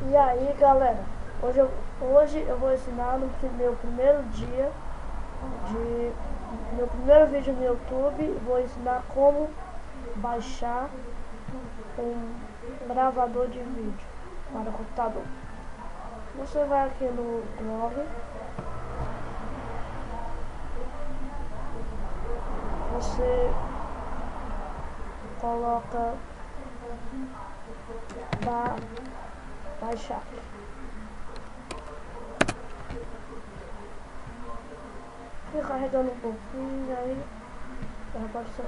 E aí galera, hoje eu vou ensinar no meu primeiro dia de meu primeiro vídeo no YouTube. Vou ensinar como baixar um gravador de vídeo para o computador. Você vai aqui no blog, você coloca baixar. Fica carregando um pouquinho, aí já pode ser.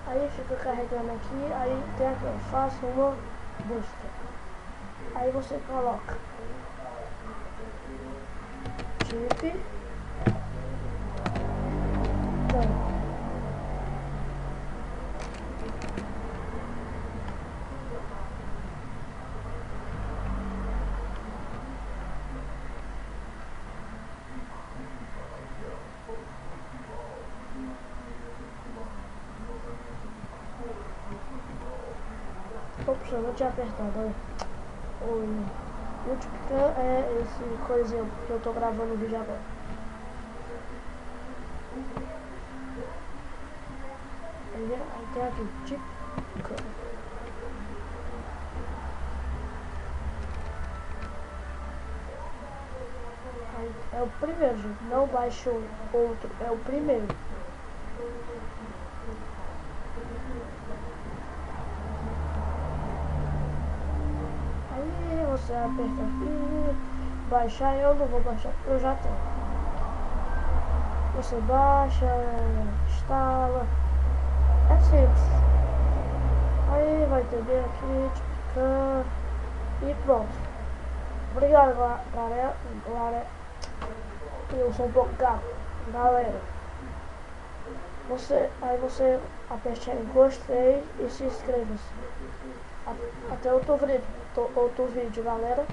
Aí fica carregando aqui, aí tem aqui, ó, faça uma busca. Aí você coloca chip Ops, eu não tinha apertado, olha. O Multicam é esse coisinho que eu tô gravando o vídeo agora. Aí tem aqui, Multicam. Aí é o primeiro, gente. Não baixe o outro, é o primeiro. Aí você aperta aqui, baixar. Eu não vou baixar porque eu já tenho. Você baixa, instala, é simples. Aí vai ter bem aqui, e pronto. Obrigado, galera. Eu sou um pouco gato, galera. Aí você aperte em gostei e se inscreva-se. Até outro vídeo, galera.